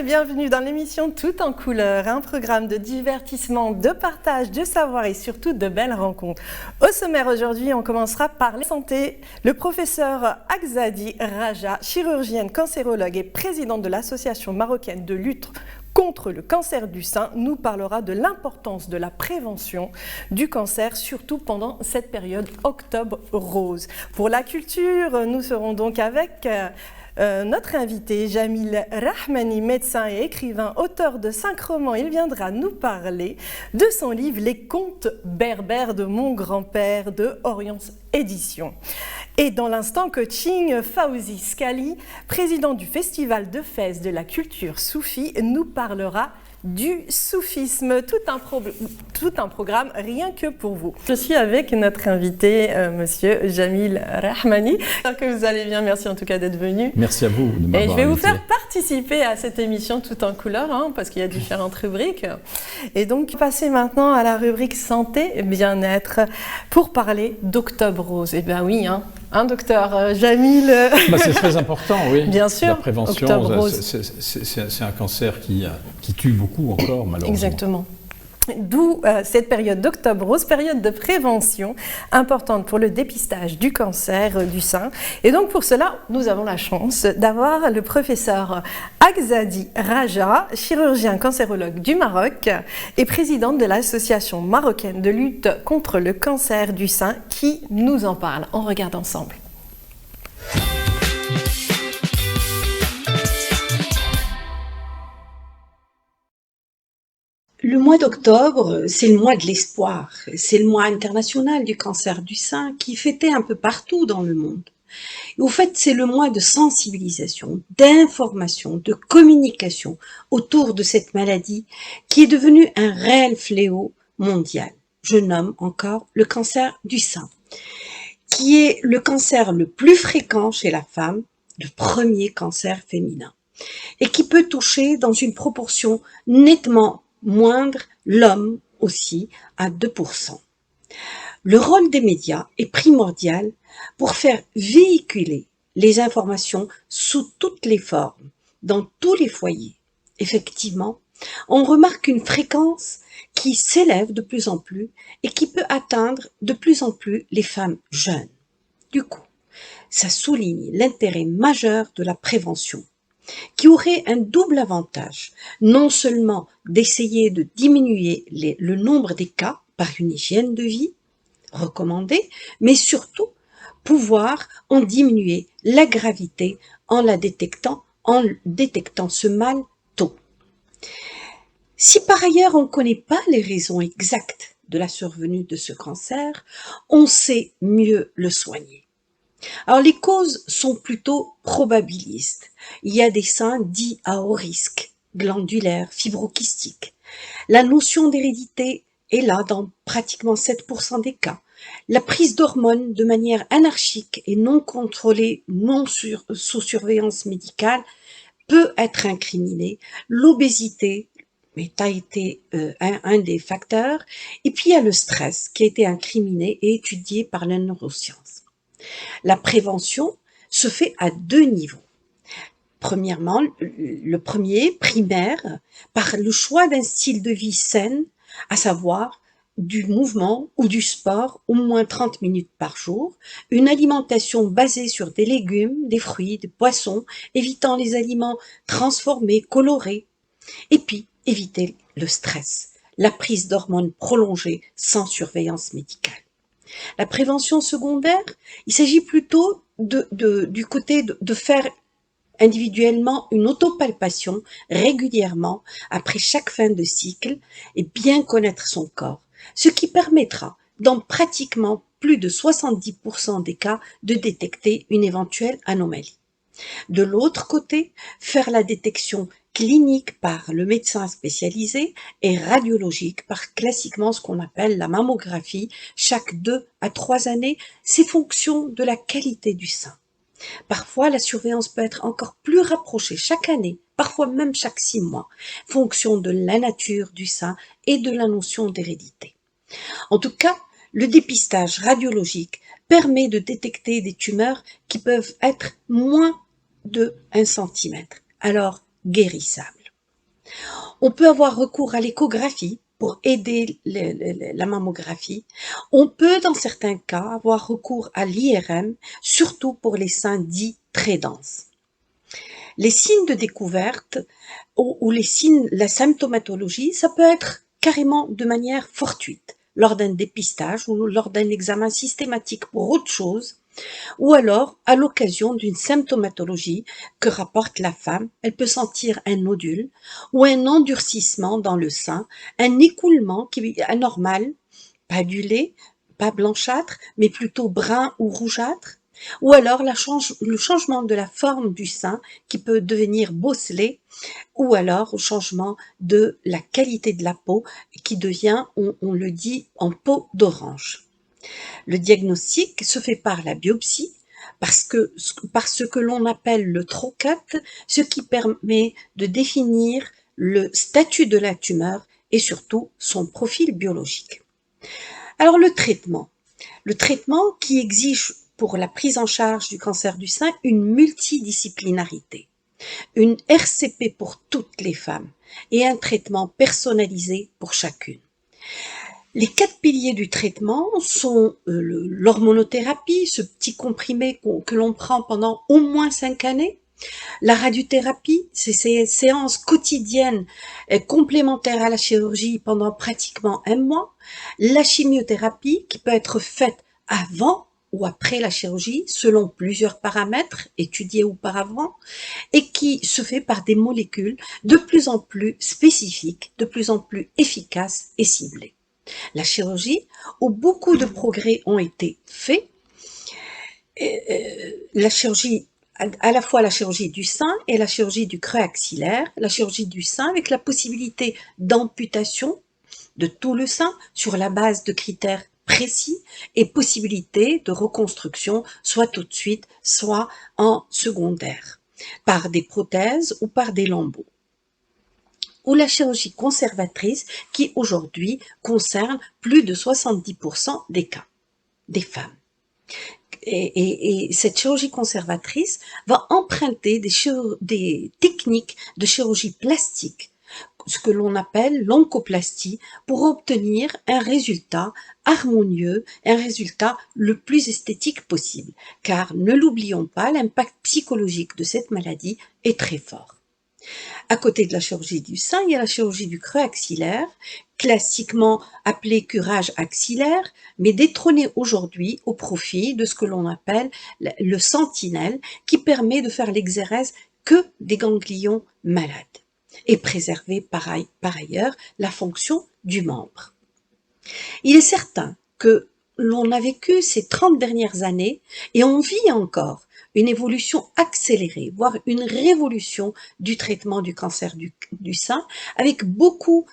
Bienvenue dans l'émission Tout en couleur, un programme de divertissement, de partage, de savoir et surtout de belles rencontres. Au sommaire aujourd'hui, on commencera par la santé. Le professeur Akzadi Raja, chirurgienne, cancérologue et présidente de l'association marocaine de lutte contre le cancer du sein, nous parlera de l'importance de la prévention du cancer, surtout pendant cette période octobre rose. Pour la culture, nous serons donc avec notre invité Jamil Rahmani, médecin et écrivain, auteur de 5 romans. Il viendra nous parler de son livre Les contes berbères de mon grand-père de Orience Éditions. Et dans l'instant coaching, Fawzi Skali, président du Festival de Fès de la culture soufie, nous parlera du soufisme, tout un programme rien que pour vous. Je suis avec notre invité, monsieur Jamil Rahmani. J'espère que vous allez bien, merci en tout cas d'être venu. Merci à vous de m'avoir invité. Et je vais vous faire participer à cette émission Tout en couleur, parce qu'il y a différentes rubriques. Et donc, passer maintenant à la rubrique santé et bien-être pour parler d'Octobre Rose. Eh bien oui, docteur Jamil. C'est très important, oui. Bien sûr. La prévention, c'est un cancer qui tue beaucoup encore, malheureusement. Exactement. D'où cette période d'Octobre Rose, période de prévention importante pour le dépistage du cancer du sein. Et donc pour cela, nous avons la chance d'avoir le professeur Akzadi Raja, chirurgien cancérologue du Maroc et présidente de l'association marocaine de lutte contre le cancer du sein, qui nous en parle. On regarde ensemble. Le mois d'octobre, c'est le mois de l'espoir. C'est le mois international du cancer du sein qui est fêté un peu partout dans le monde. Et au fait, c'est le mois de sensibilisation, d'information, de communication autour de cette maladie qui est devenue un réel fléau mondial. Je nomme encore le cancer du sein, qui est le cancer le plus fréquent chez la femme, le premier cancer féminin, et qui peut toucher dans une proportion nettement moindre l'homme aussi à 2%. Le rôle des médias est primordial pour faire véhiculer les informations sous toutes les formes, dans tous les foyers. Effectivement, on remarque une fréquence qui s'élève de plus en plus et qui peut atteindre de plus en plus les femmes jeunes. Du coup, ça souligne l'intérêt majeur de la prévention, qui aurait un double avantage, non seulement d'essayer de diminuer le nombre des cas par une hygiène de vie recommandée, mais surtout pouvoir en diminuer la gravité en détectant ce mal tôt. Si par ailleurs on ne connaît pas les raisons exactes de la survenue de ce cancer, on sait mieux le soigner. Alors les causes sont plutôt probabilistes. Il y a des seins dits à haut risque, glandulaires, fibrokystiques. La notion d'hérédité est là dans pratiquement 7% des cas. La prise d'hormones de manière anarchique et non contrôlée, sous surveillance médicale, peut être incriminée. L'obésité a été un des facteurs. Et puis il y a le stress qui a été incriminé et étudié par la neuroscience. La prévention se fait à 2 niveaux. Premièrement, le premier, primaire, par le choix d'un style de vie sain, à savoir du mouvement ou du sport au moins 30 minutes par jour, une alimentation basée sur des légumes, des fruits, des poissons, évitant les aliments transformés, colorés, et puis éviter le stress, la prise d'hormones prolongée sans surveillance médicale. La prévention secondaire, il s'agit plutôt du côté de faire individuellement une autopalpation régulièrement après chaque fin de cycle et bien connaître son corps, ce qui permettra dans pratiquement plus de 70% des cas de détecter une éventuelle anomalie. De l'autre côté, faire la détection clinique par le médecin spécialisé et radiologique par classiquement ce qu'on appelle la mammographie chaque 2 à 3 années, c'est fonction de la qualité du sein. Parfois, la surveillance peut être encore plus rapprochée chaque année, parfois même chaque 6 mois, fonction de la nature du sein et de la notion d'hérédité. En tout cas, le dépistage radiologique permet de détecter des tumeurs qui peuvent être moins de 1 centimètre, alors guérissables. On peut avoir recours à l'échographie pour aider la mammographie. On peut, dans certains cas, avoir recours à l'IRM, surtout pour les seins dits très denses. Les signes de découverte ou les signes, la symptomatologie, ça peut être carrément de manière fortuite, lors d'un dépistage ou lors d'un examen systématique pour autre chose, ou alors à l'occasion d'une symptomatologie que rapporte la femme. Elle peut sentir un nodule ou un endurcissement dans le sein, un écoulement qui est anormal, pas du lait, pas blanchâtre, mais plutôt brun ou rougeâtre, ou alors le changement de la forme du sein qui peut devenir bosselé, ou alors au changement de la qualité de la peau qui devient, on le dit, en peau d'orange. Le diagnostic se fait par la biopsie, par ce que l'on appelle le trocat, ce qui permet de définir le statut de la tumeur et surtout son profil biologique. Alors le traitement qui exige pour la prise en charge du cancer du sein une multidisciplinarité, une RCP pour toutes les femmes et un traitement personnalisé pour chacune. Les 4 piliers du traitement sont l'hormonothérapie, ce petit comprimé que l'on prend pendant au moins 5 années, la radiothérapie, c'est ces séances quotidiennes complémentaires à la chirurgie pendant pratiquement 1 mois, la chimiothérapie qui peut être faite avant ou après la chirurgie selon plusieurs paramètres étudiés auparavant et qui se fait par des molécules de plus en plus spécifiques, de plus en plus efficaces et ciblées. La chirurgie, où beaucoup de progrès ont été faits, la chirurgie, à la fois la chirurgie du sein et la chirurgie du creux axillaire, la chirurgie du sein avec la possibilité d'amputation de tout le sein sur la base de critères précis et possibilité de reconstruction soit tout de suite, soit en secondaire, par des prothèses ou par des lambeaux. Ou la chirurgie conservatrice qui aujourd'hui concerne plus de 70% des cas, des femmes. Et cette chirurgie conservatrice va emprunter des techniques de chirurgie plastique, ce que l'on appelle l'oncoplastie, pour obtenir un résultat harmonieux, un résultat le plus esthétique possible. Car ne l'oublions pas, l'impact psychologique de cette maladie est très fort. À côté de la chirurgie du sein, il y a la chirurgie du creux axillaire, classiquement appelée curage axillaire, mais détrônée aujourd'hui au profit de ce que l'on appelle le sentinelle, qui permet de faire l'exérèse que des ganglions malades et préserver par ailleurs la fonction du membre. Il est certain que l'on a vécu ces 30 dernières années et on vit encore une évolution accélérée, voire une révolution du traitement du cancer du sein, avec beaucoup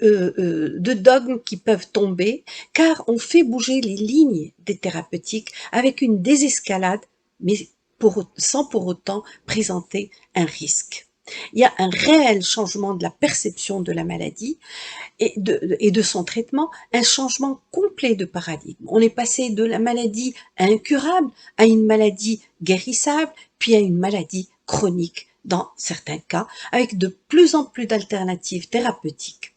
de dogmes qui peuvent tomber, car on fait bouger les lignes des thérapeutiques avec une désescalade, mais sans pour autant présenter un risque. Il y a un réel changement de la perception de la maladie et de son traitement, un changement complet de paradigme. On est passé de la maladie incurable à une maladie guérissable, puis à une maladie chronique dans certains cas, avec de plus en plus d'alternatives thérapeutiques.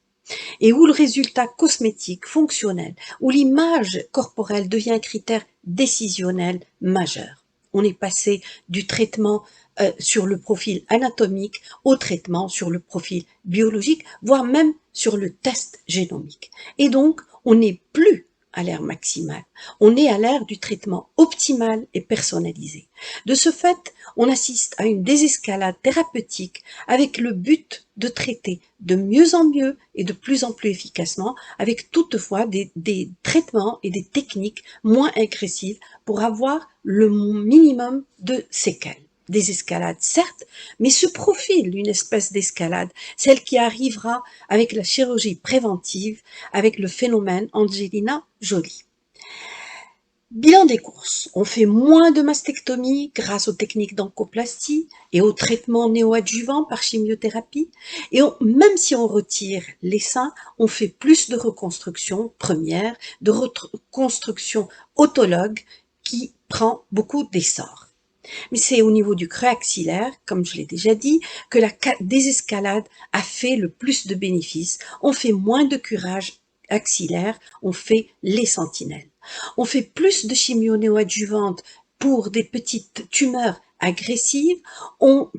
Et où le résultat cosmétique, fonctionnel, où l'image corporelle devient un critère décisionnel majeur. On est passé du traitement sur le profil anatomique au traitement sur le profil biologique, voire même sur le test génomique. Et donc, on n'est plus à l'ère maximale, on est à l'ère du traitement optimal et personnalisé. De ce fait, on assiste à une désescalade thérapeutique avec le but de traiter de mieux en mieux et de plus en plus efficacement, avec toutefois des traitements et des techniques moins agressives pour avoir le minimum de séquelles. Des escalades, certes, mais se profile une espèce d'escalade, celle qui arrivera avec la chirurgie préventive, avec le phénomène Angelina Jolie. Bilan des courses. On fait moins de mastectomie grâce aux techniques d'oncoplastie et aux traitements néoadjuvants par chimiothérapie. Et même si on retire les seins, on fait plus de reconstruction première, de reconstruction autologue qui prend beaucoup d'essor. Mais c'est au niveau du creux axillaire, comme je l'ai déjà dit, que la désescalade a fait le plus de bénéfices. On fait moins de curage axillaire, on fait les sentinelles. On fait plus de chimio néoadjuvante pour des petites tumeurs agressives. On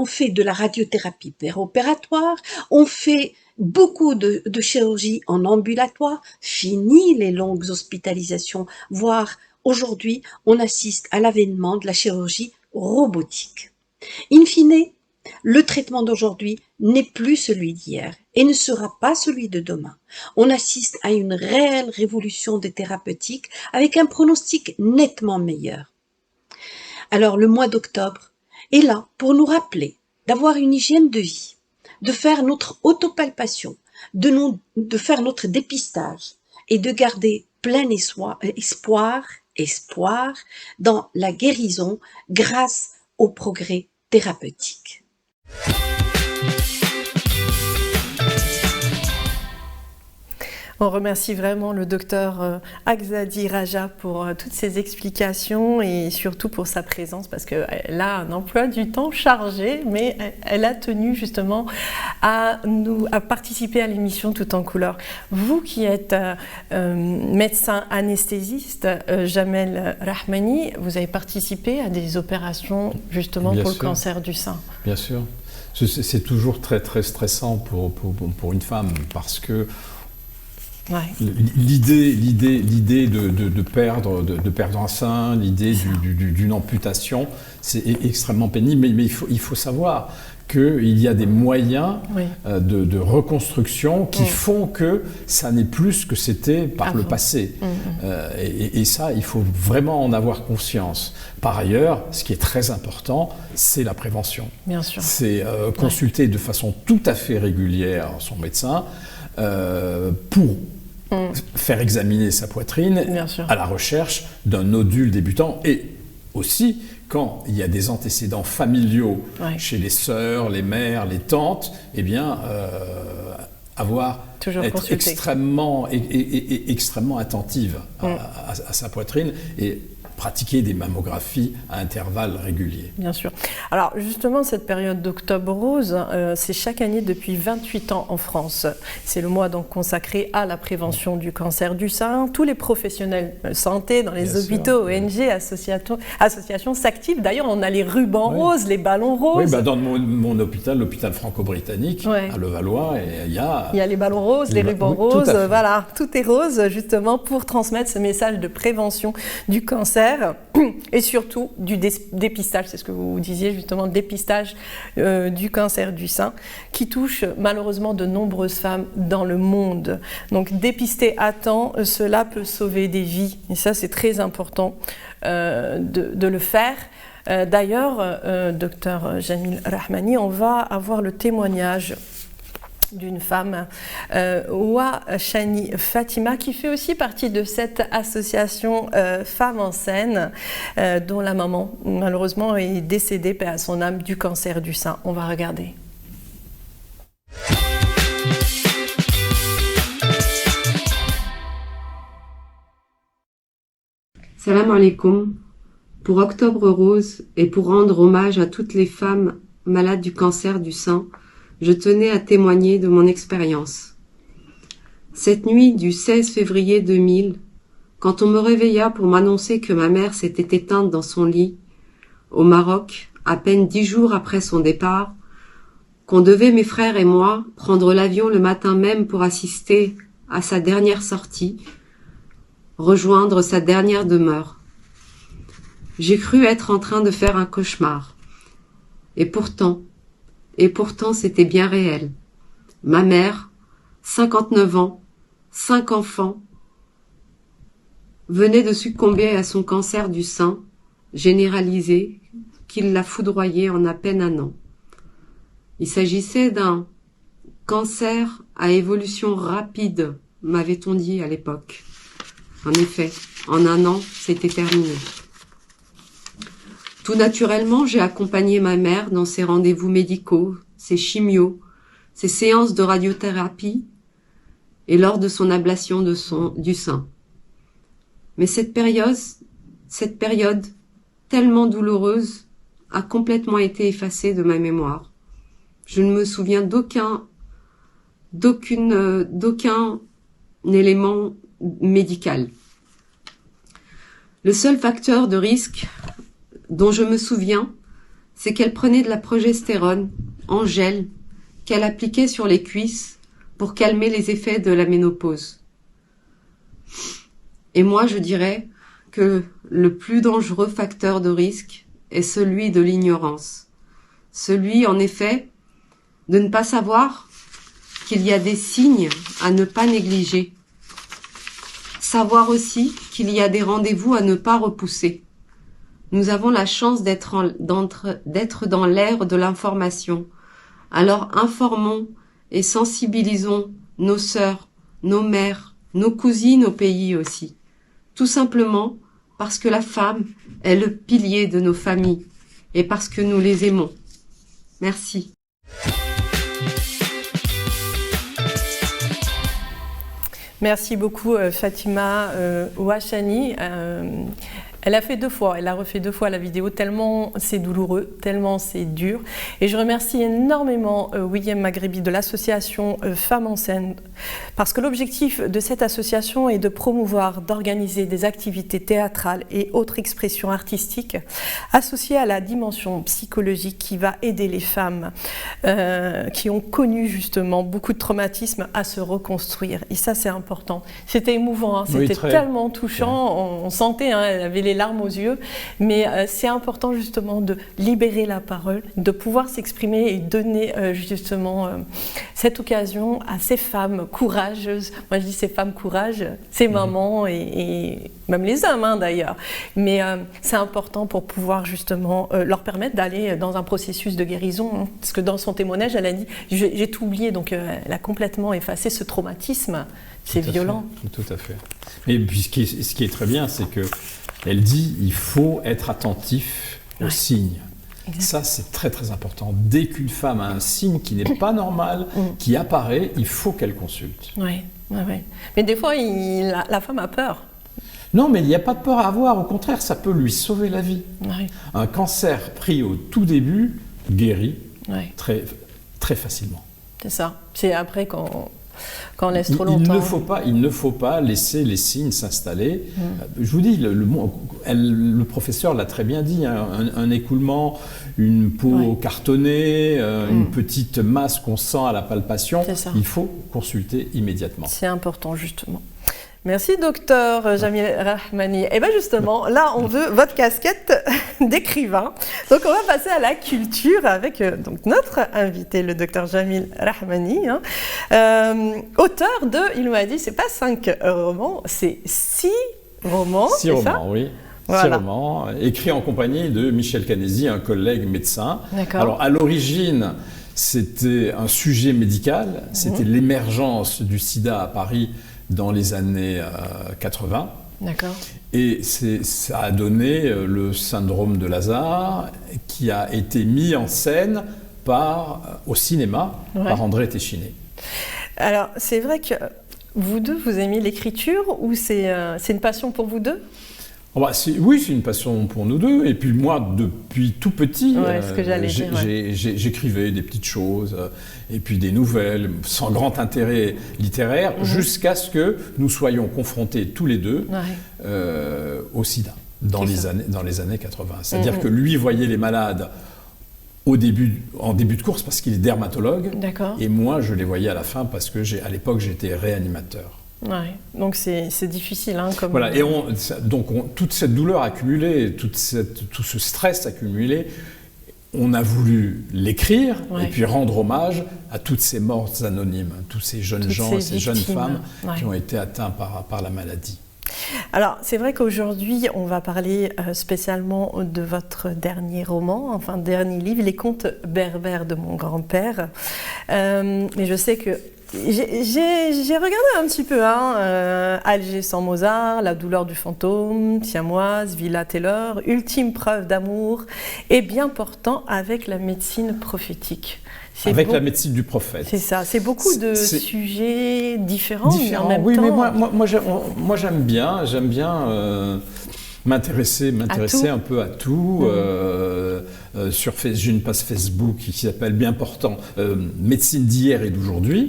fait de la radiothérapie péropératoire. On fait beaucoup de chirurgie en ambulatoire. Fini les longues hospitalisations, voire aujourd'hui, on assiste à l'avènement de la chirurgie robotique. In fine, le traitement d'aujourd'hui n'est plus celui d'hier et ne sera pas celui de demain. On assiste à une réelle révolution des thérapeutiques avec un pronostic nettement meilleur. Alors le mois d'octobre est là pour nous rappeler d'avoir une hygiène de vie, de faire notre autopalpation, de faire notre dépistage et de garder plein espoir dans la guérison grâce au progrès thérapeutique. On remercie vraiment le docteur Agzadi Raja pour toutes ces explications et surtout pour sa présence parce qu'elle a un emploi du temps chargé, mais elle a tenu justement à participer à l'émission Tout en couleur. Vous qui êtes médecin anesthésiste, Jamel Rahmani, vous avez participé à des opérations justement Bien pour sûr. le cancer du sein. Bien sûr. C'est toujours très très stressant pour une femme parce que Ouais. l'idée de perdre un sein, l'idée d'une amputation, c'est extrêmement pénible, mais il faut savoir qu'il y a des moyens de reconstruction qui font que ça n'est plus ce que c'était par le passé. Et ça, il faut vraiment en avoir conscience. Par ailleurs, ce qui est très important, c'est la prévention. Bien sûr. C'est consulter de façon tout à fait régulière son médecin pour faire examiner sa poitrine à la recherche d'un nodule débutant et aussi quand il y a des antécédents familiaux chez les sœurs, les mères, les tantes, eh bien être extrêmement attentive à sa poitrine et pratiquer des mammographies à intervalles réguliers. Bien sûr. Alors justement, cette période d'Octobre Rose, c'est chaque année depuis 28 ans en France. C'est le mois donc consacré à la prévention du cancer du sein. Tous les professionnels de santé dans les hôpitaux, ONG, associations s'activent. D'ailleurs, on a les rubans roses, les ballons roses. Oui, dans mon hôpital, l'hôpital franco-britannique, à Levallois, il y a les ballons roses, les rubans roses, voilà, tout est rose justement pour transmettre ce message de prévention du cancer. Et surtout du dépistage, c'est ce que vous disiez justement, dépistage du cancer du sein qui touche malheureusement de nombreuses femmes dans le monde. Donc dépister à temps, cela peut sauver des vies et ça c'est très important de le faire. D'ailleurs, docteur Jamel Rahmani, on va avoir le témoignage d'une femme, Oua Chani Fatima, qui fait aussi partie de cette association Femmes en scène, dont la maman, malheureusement, est décédée, paix à son âme, du cancer du sein. On va regarder. Salam alaikum. Pour Octobre Rose et pour rendre hommage à toutes les femmes malades du cancer du sein, je tenais à témoigner de mon expérience. Cette nuit du 16 février 2000, quand on me réveilla pour m'annoncer que ma mère s'était éteinte dans son lit, au Maroc, à peine 10 jours après son départ, qu'on devait, mes frères et moi, prendre l'avion le matin même pour assister à sa dernière sortie, rejoindre sa dernière demeure. J'ai cru être en train de faire un cauchemar. Et pourtant c'était bien réel. Ma mère, 59 ans, 5 enfants, venait de succomber à son cancer du sein, généralisé, qui l'a foudroyée en à peine un an. Il s'agissait d'un cancer à évolution rapide, m'avait-on dit à l'époque. En effet, en 1 an, c'était terminé. Tout naturellement, j'ai accompagné ma mère dans ses rendez-vous médicaux, ses chimios, ses séances de radiothérapie et lors de son ablation du sein. Mais cette période tellement douloureuse a complètement été effacée de ma mémoire. Je ne me souviens d'aucun élément médical. Le seul facteur de risque dont je me souviens, c'est qu'elle prenait de la progestérone en gel qu'elle appliquait sur les cuisses pour calmer les effets de la ménopause. Et moi, je dirais que le plus dangereux facteur de risque est celui de l'ignorance. Celui, en effet, de ne pas savoir qu'il y a des signes à ne pas négliger. Savoir aussi qu'il y a des rendez-vous à ne pas repousser. Nous avons la chance d'être dans l'ère de l'information. Alors informons et sensibilisons nos sœurs, nos mères, nos cousines au pays aussi. Tout simplement parce que la femme est le pilier de nos familles et parce que nous les aimons. Merci. Merci beaucoup Fatima Ouachani. Elle a fait 2 fois, elle a refait 2 fois la vidéo, tellement c'est douloureux, tellement c'est dur. Et je remercie énormément William Maghribi de l'association Femmes en scène, parce que l'objectif de cette association est de promouvoir, d'organiser des activités théâtrales et autres expressions artistiques associées à la dimension psychologique qui va aider les femmes qui ont connu justement beaucoup de traumatismes à se reconstruire. Et ça, c'est important. C'était émouvant, hein, c'était tellement touchant, on sentait, hein, elle avait les larmes aux yeux, mais c'est important justement de libérer la parole, de pouvoir s'exprimer et donner justement cette occasion à ces femmes courageuses. Moi je dis ces femmes courageuses, ces mamans et même les hommes hein, d'ailleurs. Mais c'est important pour pouvoir justement leur permettre d'aller dans un processus de guérison. Hein, parce que dans son témoignage, elle a dit « j'ai tout oublié », donc elle a complètement effacé ce traumatisme. C'est violent. Tout à fait. Et puis ce qui est très bien, c'est que elle dit il faut être attentif aux signes. Exactement. Ça, c'est très très important. Dès qu'une femme a un signe qui n'est pas normal, qui apparaît, il faut qu'elle consulte. Oui. Mais des fois, la femme a peur. Non, mais il n'y a pas de peur à avoir. Au contraire, ça peut lui sauver la vie. Oui. Un cancer pris au tout début guérit très, très facilement. C'est ça. C'est après quand on laisse trop longtemps. Il ne faut pas laisser les signes s'installer. Je vous dis, le professeur l'a très bien dit, hein, un écoulement, une peau cartonnée, une petite masse qu'on sent à la palpation, il faut consulter immédiatement. C'est important justement. Merci docteur Jamil Rahmani. Et bien justement, là on veut votre casquette d'écrivain. Donc on va passer à la culture avec donc notre invité, le docteur Jamil Rahmani, hein, auteur de, il m'a dit, c'est pas 5 romans, c'est 6 romans. 6 romans, oui. Voilà. 6 romans, écrits en compagnie de Michel Canesi, un collègue médecin. Alors à l'origine, c'était un sujet médical, c'était l'émergence du sida à Paris dans les années 80. D'accord. Et ça a donné le syndrome de Lazare qui a été mis en scène au cinéma par André Téchiné. Alors, c'est vrai que vous deux, vous aimez l'écriture ou c'est une passion pour vous deux ? Oui, c'est une passion pour nous deux. Et puis moi, depuis tout petit, j'écrivais des petites choses, et puis des nouvelles, sans grand intérêt littéraire, jusqu'à ce que nous soyons confrontés tous les deux au sida, dans les années 80. C'est-à-dire que lui voyait les malades en début de course parce qu'il est dermatologue, et moi, je les voyais à la fin parce que, à l'époque, j'étais réanimateur. Ouais, donc c'est difficile. Hein, comme... Voilà, et toute cette douleur accumulée, tout ce stress accumulé, on a voulu l'écrire et puis rendre hommage à toutes ces morts anonymes, tous ces jeunes gens, ces jeunes femmes qui ont été atteints par la maladie. Alors, c'est vrai qu'aujourd'hui, on va parler spécialement de votre dernier roman, enfin dernier livre, Les Contes berbères de mon grand-père. Mais je sais que J'ai regardé un petit peu, Alger sans Mozart, La douleur du fantôme, Siamoise, Villa Taylor, Ultime preuve d'amour et Bien portant avec la médecine prophétique. Avec la médecine du prophète. C'est ça, c'est beaucoup de sujets différents, mais en même temps... Oui, mais moi j'aime bien m'intéresser un peu à tout. J'ai une page Facebook qui s'appelle Bien portant, médecine d'hier et d'aujourd'hui,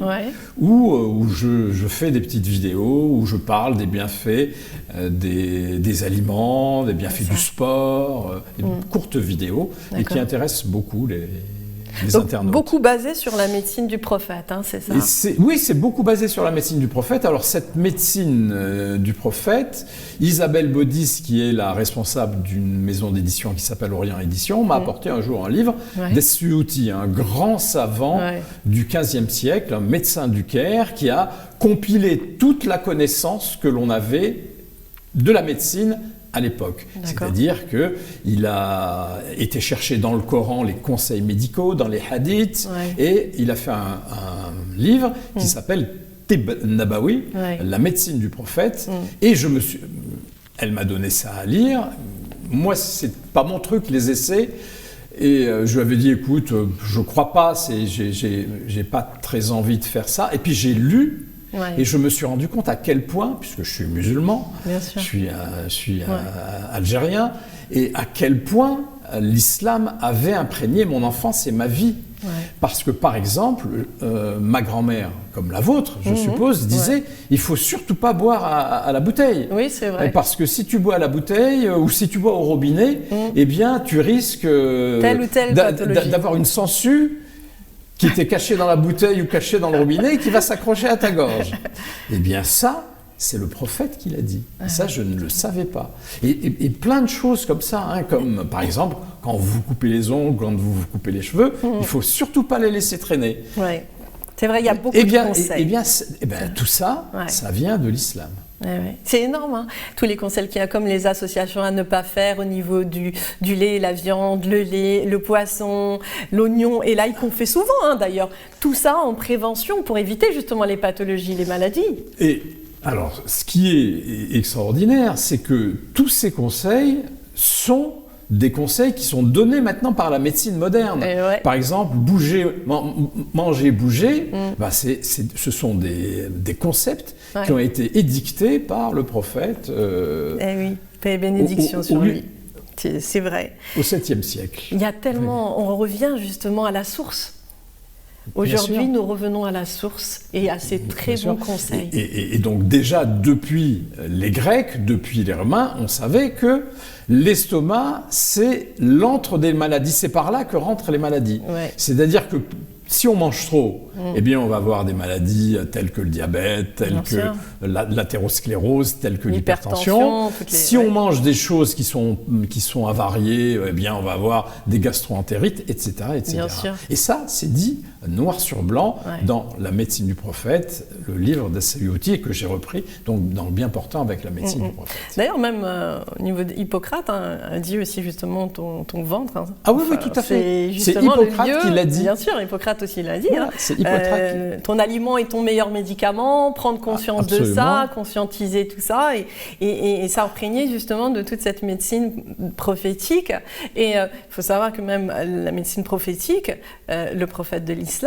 où je fais des petites vidéos, où je parle des bienfaits des aliments, des bienfaits du sport, des courtes vidéos, et qui intéressent beaucoup les internautes. Beaucoup basé sur la médecine du prophète, c'est ça? Oui, c'est beaucoup basé sur la médecine du prophète. Alors cette médecine du prophète, Isabelle Baudis, qui est la responsable d'une maison d'édition qui s'appelle Orient Édition, m'a apporté un jour un livre d'Es-Suyuti, un grand savant du XVe siècle, un médecin du Caire, qui a compilé toute la connaissance que l'on avait de la médecine à l'époque. C'est-à-dire qu'il a été chercher dans le Coran les conseils médicaux, dans les hadiths, et il a fait un livre qui s'appelle Tib Nabawi, la médecine du prophète, et elle m'a donné ça à lire. Moi, c'est pas mon truc, les essais, et je lui avais dit, écoute, je crois pas, j'ai pas très envie de faire ça, et puis j'ai lu. Et je me suis rendu compte à quel point, puisque je suis musulman, je suis algérien, et à quel point l'islam avait imprégné mon enfance et ma vie. Parce que, par exemple, ma grand-mère, comme la vôtre, je suppose, disait il ne faut surtout pas boire à la bouteille. Oui, c'est vrai. Parce que si tu bois à la bouteille ou si tu bois au robinet, eh bien, tu risques telle ou telle pathologie, d'avoir une sangsue qui était caché dans la bouteille ou caché dans le robinet et qui va s'accrocher à ta gorge. Eh bien ça, c'est le prophète qui l'a dit. Et ça, je ne le savais pas. Et plein de choses comme ça, comme par exemple, quand vous vous coupez les ongles, quand vous vous coupez les cheveux, il ne faut surtout pas les laisser traîner. Oui, c'est vrai, il y a beaucoup de conseils. Tout ça, ça vient de l'islam. C'est énorme, tous les conseils qu'il y a, comme les associations à ne pas faire au niveau du lait, la viande, le lait, le poisson, l'oignon et l'ail qu'on fait souvent d'ailleurs. Tout ça en prévention pour éviter justement les pathologies, les maladies. Et alors, ce qui est extraordinaire, c'est que tous ces conseils sont des conseils qui sont donnés maintenant par la médecine moderne. Par exemple, manger, bouger, ce sont des concepts qui ont été édictés par le prophète. Paix et bénédiction sur lui. C'est vrai. Au 7e siècle. Il y a tellement, on revient justement à la source. Aujourd'hui, nous revenons à la source et à ces très bons conseils. Et donc déjà, depuis les Grecs, depuis les Romains, on savait que l'estomac, c'est l'antre des maladies. C'est par là que rentrent les maladies. C'est-à-dire que si on mange trop, eh bien on va avoir des maladies telles que le diabète, telles que l'athérosclérose, telles que l'hypertension. Si on mange des choses qui sont avariées, eh bien on va avoir des gastro-entérites, etc. Et ça, c'est dit noir sur blanc dans la médecine du prophète, le livre d'Es-Suyuti que j'ai repris donc dans le Bien portant avec la médecine du prophète. D'ailleurs, même au niveau d'Hippocrate, a dit aussi justement ton ventre. Ah oui, tout à fait. C'est Hippocrate qui l'a dit. Bien sûr, Hippocrate aussi l'a dit. C'est Hippocrate. Ton aliment est ton meilleur médiement, prendre conscience de ça, conscientiser tout ça, et s'imprégner justement de toute cette médecine prophétique. Et il faut savoir que même la médecine prophétique, le prophète de l'islam,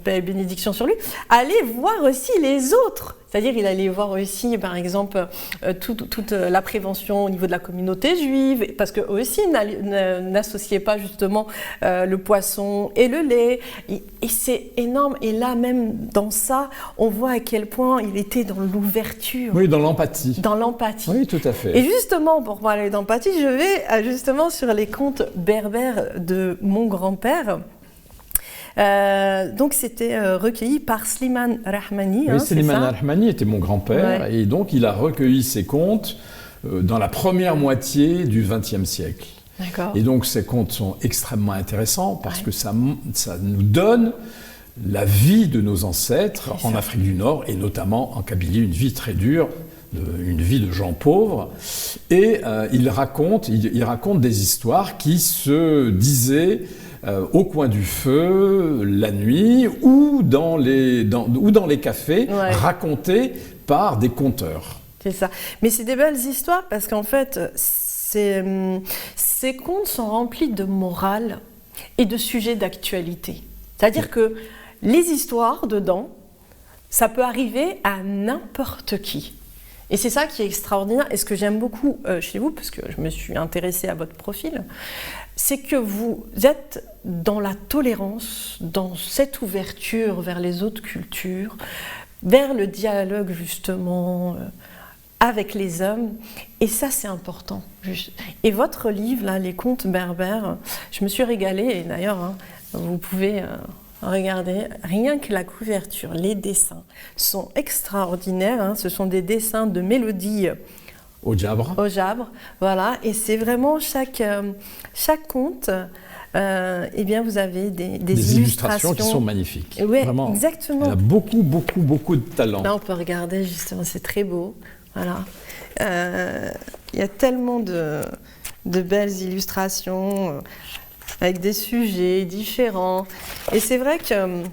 paix et bénédiction sur lui, allait voir aussi les autres. C'est-à-dire, il allait voir aussi, par exemple, toute la prévention au niveau de la communauté juive, parce qu'eux aussi n'associaient pas justement le poisson et le lait. Et c'est énorme. Et là, même dans ça, on voit à quel point il était dans l'ouverture. Oui, dans l'empathie. Dans l'empathie. Oui, tout à fait. Et justement, pour parler d'empathie, je vais justement sur les contes berbères de mon grand-père. Donc c'était recueilli par Slimane Rahmani. Oui, Slimane Rahmani était mon grand-père et donc il a recueilli ses contes dans la première moitié du XXe siècle. D'accord. Et donc ces contes sont extrêmement intéressants parce que ça nous donne la vie de nos ancêtres en Afrique du Nord et notamment en Kabylie, une vie très dure, une vie de gens pauvres. Et il raconte des histoires qui se disaient au coin du feu, la nuit, ou dans les cafés, racontés par des conteurs. C'est ça. Mais c'est des belles histoires parce qu'en fait, ces contes sont remplis de morale et de sujets d'actualité. C'est-à-dire que les histoires dedans, ça peut arriver à n'importe qui. Et c'est ça qui est extraordinaire. Et ce que j'aime beaucoup chez vous, parce que je me suis intéressée à votre profil, c'est que vous êtes dans la tolérance, dans cette ouverture vers les autres cultures, vers le dialogue justement avec les hommes. Et ça, c'est important. Et votre livre, là, Les contes berbères, je me suis régalée. Et d'ailleurs, vous pouvez... Regardez, rien que la couverture, les dessins sont extraordinaires. Ce sont des dessins de Mélodie Ojabre. Voilà. Et c'est vraiment chaque conte, eh bien vous avez des illustrations qui sont magnifiques. Oui, vraiment, exactement. Elle a beaucoup de talent. Là, on peut regarder justement, c'est très beau. Voilà. Il y a tellement de belles illustrations. Avec des sujets différents. Et c'est vrai que...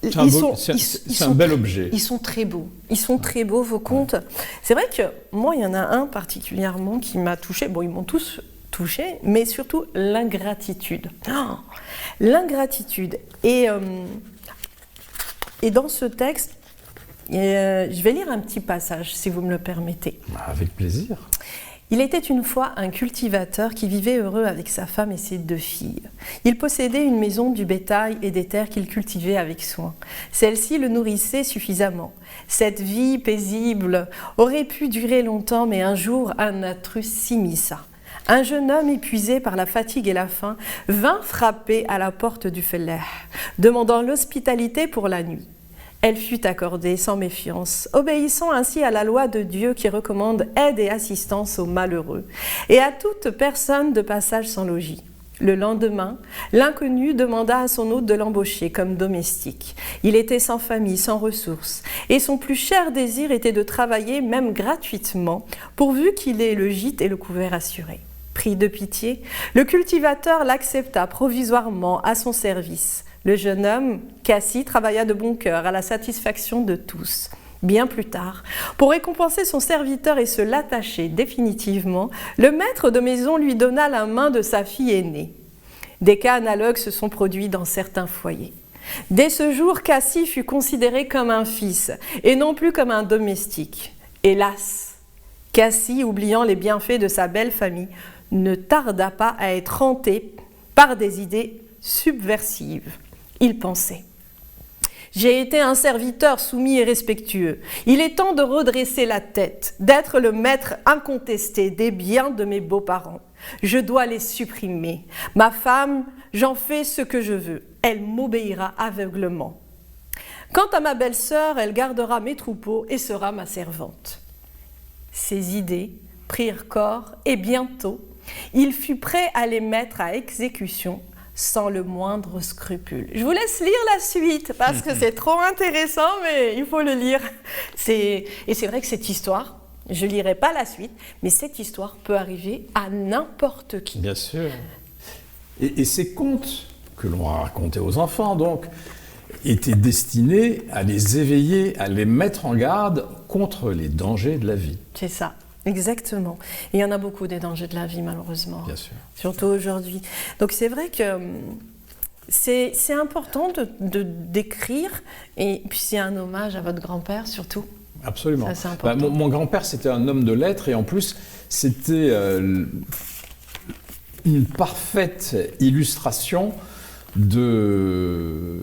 C'est un bel objet. Ils sont très beaux. Ils sont très beaux, vos contes. Ouais. C'est vrai que moi, il y en a un particulièrement qui m'a touchée. Bon, ils m'ont tous touchée, mais surtout l'ingratitude. Oh, l'ingratitude. Et dans ce texte, je vais lire un petit passage, si vous me le permettez. Avec plaisir. Il était une fois un cultivateur qui vivait heureux avec sa femme et ses 2 filles. Il possédait une maison, du bétail et des terres qu'il cultivait avec soin. Celle-ci le nourrissait suffisamment. Cette vie paisible aurait pu durer longtemps, mais un jour, un intrus s'immisça. Un jeune homme épuisé par la fatigue et la faim vint frapper à la porte du fellah, demandant l'hospitalité pour la nuit. Elle fut accordée sans méfiance, obéissant ainsi à la loi de Dieu qui recommande aide et assistance aux malheureux, et à toute personne de passage sans logis. Le lendemain, l'inconnu demanda à son hôte de l'embaucher comme domestique. Il était sans famille, sans ressources, et son plus cher désir était de travailler même gratuitement, pourvu qu'il ait le gîte et le couvert assurés. Pris de pitié, le cultivateur l'accepta provisoirement à son service. Le jeune homme, Cassie, travailla de bon cœur à la satisfaction de tous. Bien plus tard, pour récompenser son serviteur et se l'attacher définitivement, le maître de maison lui donna la main de sa fille aînée. Des cas analogues se sont produits dans certains foyers. Dès ce jour, Cassie fut considéré comme un fils et non plus comme un domestique. Hélas, Cassie, oubliant les bienfaits de sa belle famille, ne tarda pas à être hanté par des idées subversives. Il pensait « J'ai été un serviteur soumis et respectueux. Il est temps de redresser la tête, d'être le maître incontesté des biens de mes beaux-parents. Je dois les supprimer. Ma femme, j'en fais ce que je veux. Elle m'obéira aveuglement. Quant à ma belle-sœur, elle gardera mes troupeaux et sera ma servante. » Ces idées prirent corps et bientôt, il fut prêt à les mettre à exécution sans le moindre scrupule. Je vous laisse lire la suite parce que c'est trop intéressant, mais il faut le lire. Et c'est vrai que cette histoire, je ne lirai pas la suite, mais cette histoire peut arriver à n'importe qui. Bien sûr. Et ces contes que l'on a racontés aux enfants, donc, étaient destinés à les éveiller, à les mettre en garde contre les dangers de la vie. C'est ça. Exactement. Et il y en a beaucoup des dangers de la vie, malheureusement. Bien sûr. Surtout aujourd'hui. Donc c'est vrai que c'est important de d'écrire, et puis c'est un hommage à votre grand-père surtout. Absolument. Ça, c'est important. Mon grand-père, c'était un homme de lettres, et en plus, c'était une parfaite illustration de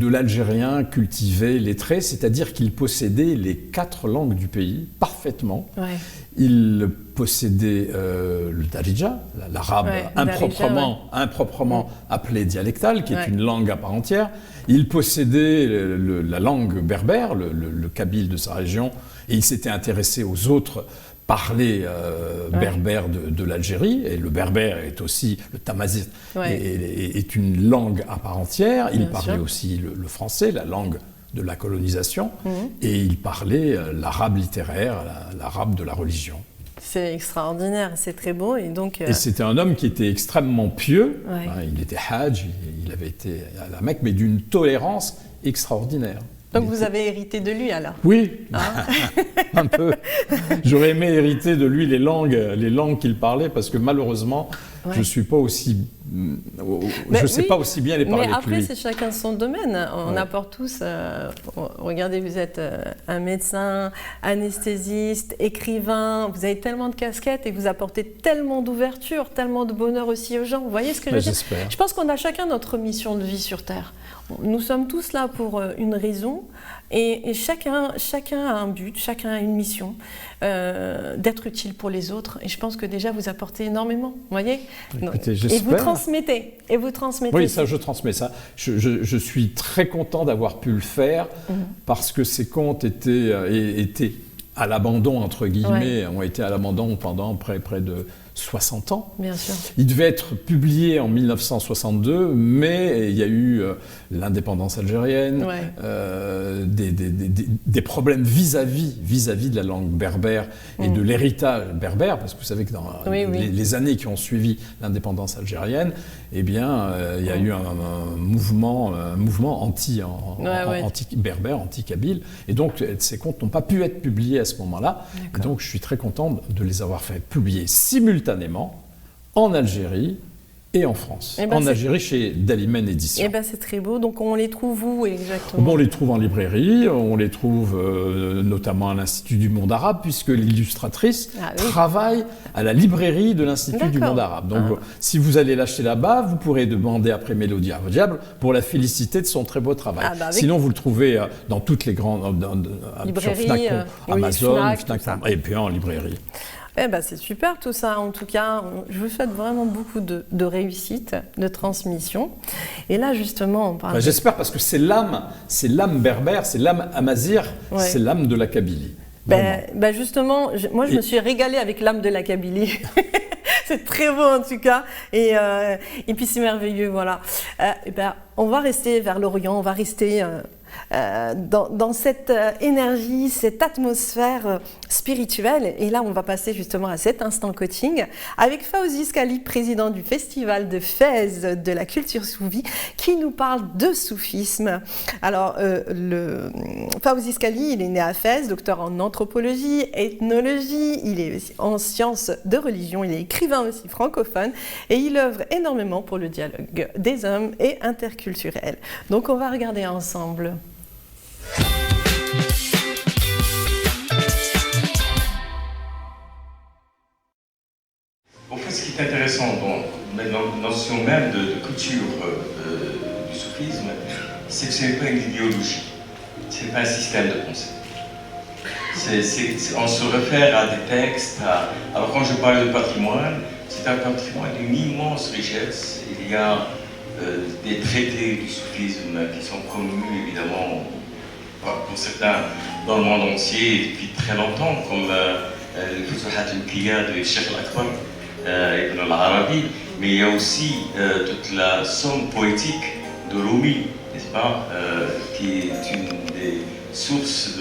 l'Algérien cultivé, lettré, c'est-à-dire qu'il possédait les 4 langues du pays parfaitement. Ouais. Il possédait le darija, l'arabe improprement appelé dialectal, qui est une langue à part entière. Il possédait la langue berbère, le kabyle de sa région, et il s'était intéressé aux autres parler berbère de l'Algérie, et le berbère est aussi, le tamazight, est une langue à part entière. Il parlait aussi le français, la langue de la colonisation, et il parlait l'arabe littéraire, l'arabe de la religion. C'est extraordinaire, c'est très beau. Et donc, Et c'était un homme qui était extrêmement pieux. Ouais. Il était hajj, il avait été à la Mecque, mais d'une tolérance extraordinaire. donc vous avez hérité de lui alors? Oui, Hein? un peu. J'aurais aimé hériter de lui les langues qu'il parlait, parce que malheureusement, Ouais. je suis pas aussi, je sais oui, pas aussi bien les parler mais que après, lui. c'est chacun son domaine. On Ouais. apporte tous. Regardez, vous êtes un médecin, anesthésiste, écrivain. Vous avez tellement de casquettes et vous apportez tellement d'ouverture, tellement de bonheur aussi aux gens. Vous voyez ce que je veux dire? J'espère. Je pense qu'on a chacun notre mission de vie sur Terre. Nous sommes tous là pour une raison et chacun a un but, chacun a une mission d'être utile pour les autres. Et je pense que déjà vous apportez énormément. Vous voyez? Écoutez, Et vous j'espère. transmettez. Et vous transmettez. Oui, ça, je transmets ça. Je suis très content d'avoir pu le faire parce que ces contes étaient à l'abandon, entre guillemets, ont été à l'abandon pendant près de 60 ans. Bien sûr. Il devait être publié en 1962, mais il y a eu l'indépendance algérienne, Ouais. des problèmes vis-à-vis de la langue berbère et de l'héritage berbère, parce que vous savez que dans les années qui ont suivi l'indépendance algérienne, eh bien, il y a eu un mouvement anti-berbère, anti-kabyle, et donc ces contes n'ont pas pu être publiés à ce moment-là. Et donc je suis très content de les avoir fait publier simultanément en Algérie et en France. En Algérie, chez Dalimen Éditions. Eh bien, c'est très beau. Donc, on les trouve où exactement? Bon, on les trouve en librairie, on les trouve notamment à l'Institut du monde arabe, puisque l'illustratrice travaille à la librairie de l'Institut du monde arabe. Donc, si vous allez l'acheter là-bas, vous pourrez demander après Mélodie Diable pour la féliciter de son très beau travail. Sinon, vous le trouvez dans toutes les grandes librairies, sur Fnac, Amazon, Fnac, et puis en librairie. Eh ben, c'est super tout ça. En tout cas, je vous souhaite vraiment beaucoup de réussite, de transmission. Et là, justement, on parle. J'espère, parce que c'est l'âme berbère, c'est l'âme amazigh, c'est l'âme de la Kabylie. Justement, moi, je me suis régalée avec l'âme de la Kabylie. C'est très beau en tout cas. Et puis c'est merveilleux, voilà. On va rester vers l'Orient, on va rester dans cette énergie, cette atmosphère spirituelle. Et là, on va passer justement à cet instant coaching avec Fawzi Skali, président du Festival de Fès de la culture soufie, qui nous parle de soufisme. Alors, Fawzi Skali, il est né à Fès, docteur en anthropologie, ethnologie, il est en sciences de religion, il est écrivain aussi francophone et il œuvre énormément pour le dialogue des hommes et interculturel. Donc, on va regarder ensemble. En fait, ce qui est intéressant dans la notion même de culture du soufisme, c'est que ce n'est pas une idéologie, ce n'est pas un système de pensée. On se réfère à des textes. Alors quand je parle de patrimoine, c'est un patrimoine d'une immense richesse. Il y a des traités du soufisme qui sont connus évidemment pour certains dans le monde entier depuis très longtemps, comme le Futuhat al-Makkiya de Cheikh al-Akbar, Ibn al-Arabi, mais il y a aussi toute la somme poétique de Rumi, n'est-ce pas, qui est une des sources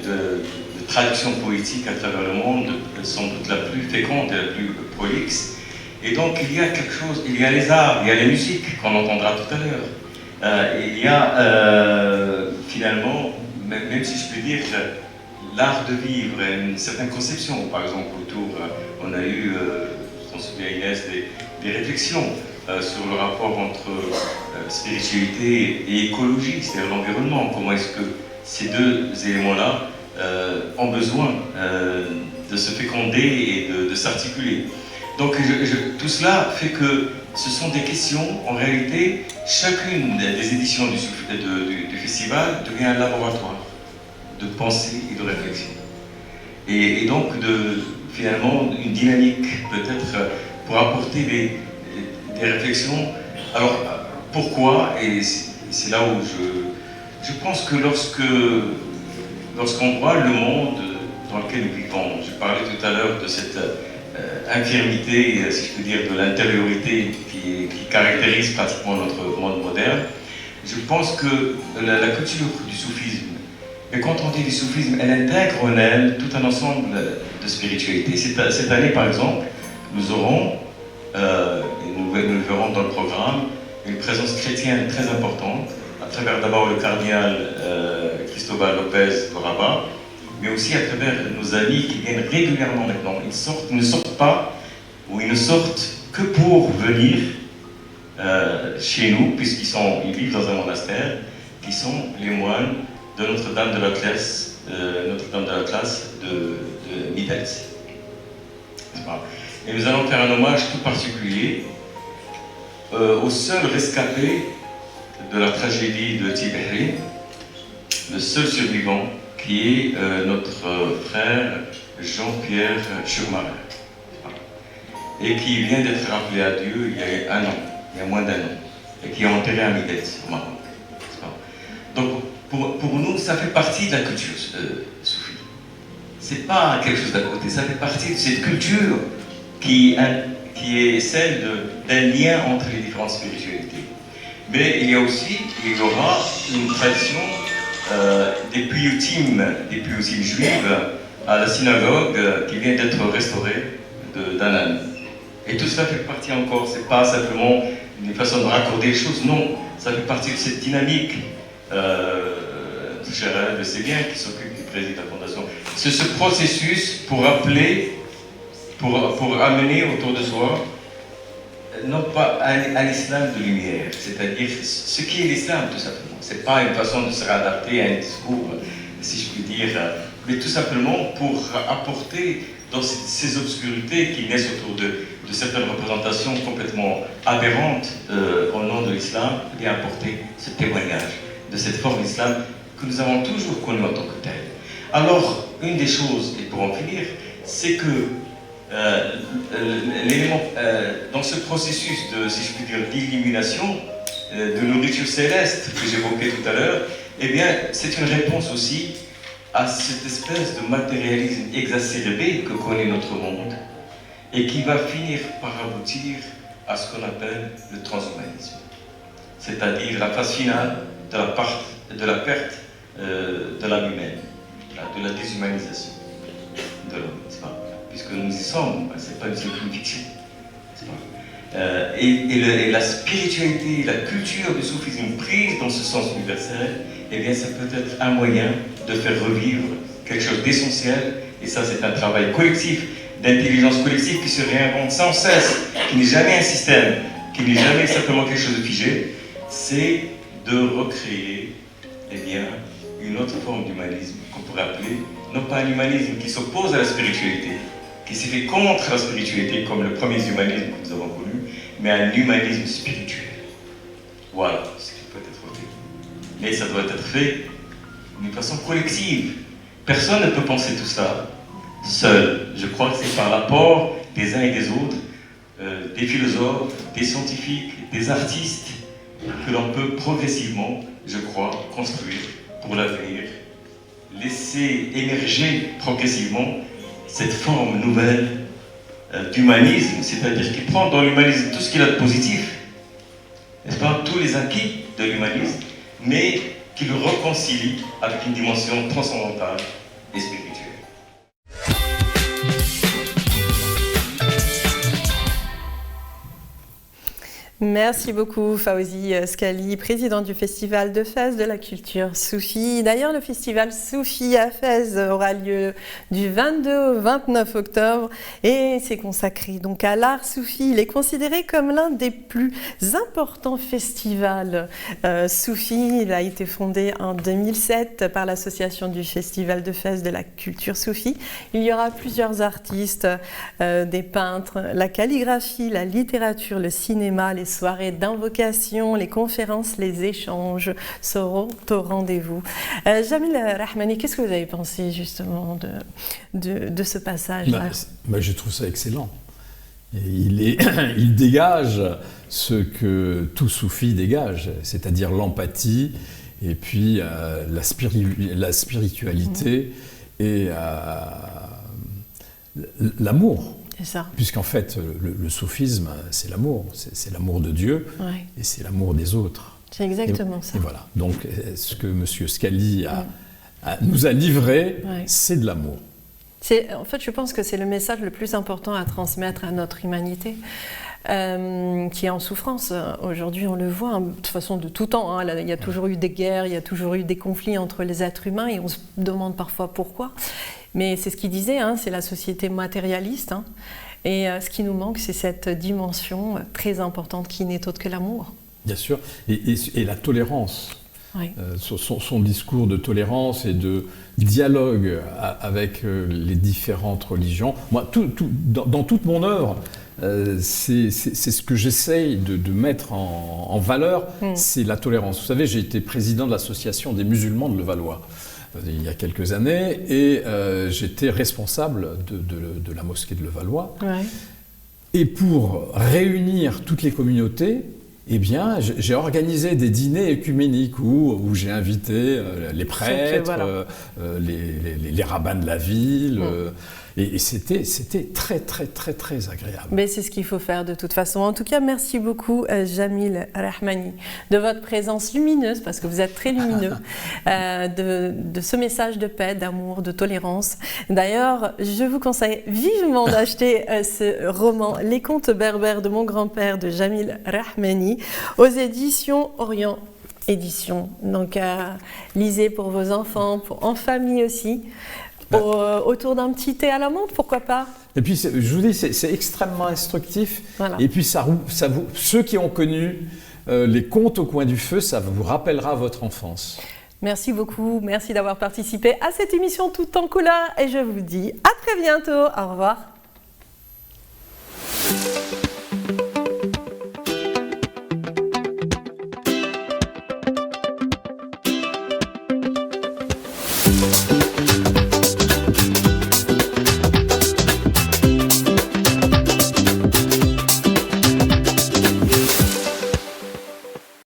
de traduction poétique à travers le monde, sans doute la plus féconde et la plus prolixe. Et donc il y a quelque chose, il y a les arts, il y a les musiques qu'on entendra tout à l'heure. Il y a finalement, même si je peux dire, l'art de vivre, une certaine conception. Par exemple, autour, on a eu, je m'en souviens Inès, des réflexions sur le rapport entre spiritualité et écologie, c'est-à-dire l'environnement. Comment est-ce que ces deux éléments-là ont besoin de se féconder et de s'articuler. Donc tout cela fait que ce sont des questions, en réalité, chacune des éditions du festival devient un laboratoire de pensée et de réflexion. Et donc finalement une dynamique peut-être pour apporter des réflexions. Alors pourquoi, et c'est là où je pense que lorsqu'on voit le monde dans lequel nous vivons, je parlais tout à l'heure de cette infirmité, si je peux dire, de l'intériorité qui caractérise pratiquement notre monde moderne, je pense que la culture du soufisme Et quand on dit du soufisme, elle intègre en elle tout un ensemble de spiritualité. Cette année, par exemple, nous aurons, et nous le verrons dans le programme, une présence chrétienne très importante, à travers d'abord le cardinal Cristobal Lopez de Rabat, mais aussi à travers nos amis qui viennent régulièrement maintenant. Ils ne sortent pas, ou ils ne sortent que pour venir chez nous, puisqu'ils vivent dans un monastère, qui sont les moines de Notre-Dame de la Classe, de Middeltz. Et nous allons faire un hommage tout particulier au seul rescapé de la tragédie de Tiberi, le seul survivant, qui est notre frère Jean-Pierre Schurmacher, et qui vient d'être rappelé à Dieu il y a un an, il y a moins d'un an, et qui est enterré à Middeltz, au Maroc. Donc, pour nous, ça fait partie de la culture soufie. C'est pas quelque chose d'à côté, ça fait partie de cette culture qui est celle d'un lien entre les différentes spiritualités. Mais il y aura une tradition des piyutim juives à la synagogue qui vient d'être restaurée d'un an. Et tout cela fait partie encore, c'est pas simplement une façon de raccorder les choses, non, ça fait partie de cette dynamique. Gérald le sait bien, qui s'occupe du président de la Fondation. C'est ce processus pour appeler, pour amener autour de soi, non pas à l'islam de lumière, c'est-à-dire ce qui est l'islam tout simplement. C'est pas une façon de se réadapter à un discours, si je puis dire, mais tout simplement pour apporter dans ces obscurités qui naissent autour de certaines représentations complètement aberrantes au nom de l'islam, et apporter ce témoignage de cette forme d'islam que nous avons toujours connue en tant que telle. Alors, une des choses, et pour en finir, c'est que l'élément, dans ce processus de, si je puis dire, d'illumination, de nourriture céleste que j'évoquais tout à l'heure, eh bien, c'est une réponse aussi à cette espèce de matérialisme exacerbé que connaît notre monde et qui va finir par aboutir à ce qu'on appelle le transhumanisme, c'est-à-dire la phase finale de la perte de l'âme humaine, de la déshumanisation de l'homme, n'est-ce pas? Puisque nous y sommes, c'est pas une fiction, n'est-ce pas? Et la spiritualité, la culture du soufisme prise dans ce sens universel, eh bien, ça peut être un moyen de faire revivre quelque chose d'essentiel, et ça, c'est un travail collectif, d'intelligence collective qui se réinvente sans cesse, qui n'est jamais un système, qui n'est jamais simplement quelque chose de figé, c'est de recréer, eh bien, une autre forme d'humanisme qu'on pourrait appeler, non pas un humanisme qui s'oppose à la spiritualité, qui s'est fait contre la spiritualité comme le premier humanisme que nous avons connu, mais un humanisme spirituel. Voilà ce qui peut être fait. Mais ça doit être fait d'une façon collective. Personne ne peut penser tout ça seul. Je crois que c'est par l'apport des uns et des autres, des philosophes, des scientifiques, des artistes, que l'on peut progressivement, je crois, construire pour l'avenir, laisser émerger progressivement cette forme nouvelle d'humanisme, c'est-à-dire qui prend dans l'humanisme tout ce qu'il a de positif, n'est-ce pas, tous les acquis de l'humanisme, mais qui le réconcilie avec une dimension transcendantale et spirituelle. Merci beaucoup Fawzi Skali, président du Festival de Fès de la culture soufie. D'ailleurs, le festival Soufi à Fès aura lieu du 22 au 29 octobre et c'est consacré donc à l'art soufi. Il est considéré comme l'un des plus importants festivals soufis. Il a été fondé en 2007 par l'association du Festival de Fès de la culture soufie. Il y aura plusieurs artistes, des peintres, la calligraphie, la littérature, le cinéma, les soirées d'invocation, les conférences, les échanges seront au rendez-vous. Jamil Rahmani, qu'est-ce que vous avez pensé justement de ce passage-là? Je trouve ça excellent. Et il dégage ce que tout soufi dégage, c'est-à-dire l'empathie et puis la spiritualité et l'amour. Puisqu'en fait, le soufisme, c'est l'amour. C'est l'amour de Dieu et c'est l'amour des autres. C'est exactement ça. Et voilà. Donc, ce que M. Skali nous a livrés, Ouais. c'est de l'amour. En fait, je pense que c'est le message le plus important à transmettre à notre humanité, qui est en souffrance. Aujourd'hui, on le voit, de toute façon, de tout temps. Hein. Là, il y a toujours eu des guerres, il y a toujours eu des conflits entre les êtres humains, et on se demande parfois pourquoi. Mais c'est ce qu'il disait, hein, c'est la société matérialiste. Hein. Et ce qui nous manque, c'est cette dimension très importante qui n'est autre que l'amour. Bien sûr, et la tolérance. Oui. Son discours de tolérance et de dialogue avec les différentes religions. Moi, dans toute mon œuvre, c'est ce que j'essaye de mettre en valeur, c'est la tolérance. Vous savez, j'ai été président de l'association des musulmans de Levallois il y a quelques années, et j'étais responsable de la mosquée de Levallois. Ouais. Et pour réunir toutes les communautés, eh bien, j'ai organisé des dîners œcuméniques où j'ai invité les prêtres, voilà. les rabbins de la ville, et c'était très, très, très, très agréable. Mais c'est ce qu'il faut faire de toute façon. En tout cas, merci beaucoup, Jamil Rahmani, de votre présence lumineuse, parce que vous êtes très lumineux, de ce message de paix, d'amour, de tolérance. D'ailleurs, je vous conseille vivement d'acheter ce roman, Les contes berbères de mon grand-père, de Jamil Rahmani, aux éditions Orient Éditions. Donc, lisez pour vos enfants, en famille aussi. Autour d'un petit thé à la menthe, pourquoi pas? Et puis, je vous dis, c'est extrêmement instructif. Voilà. Et puis, ceux qui ont connu les contes au coin du feu, ça vous rappellera votre enfance. Merci beaucoup, merci d'avoir participé à cette émission Tout en couleur. Et je vous dis à très bientôt. Au revoir.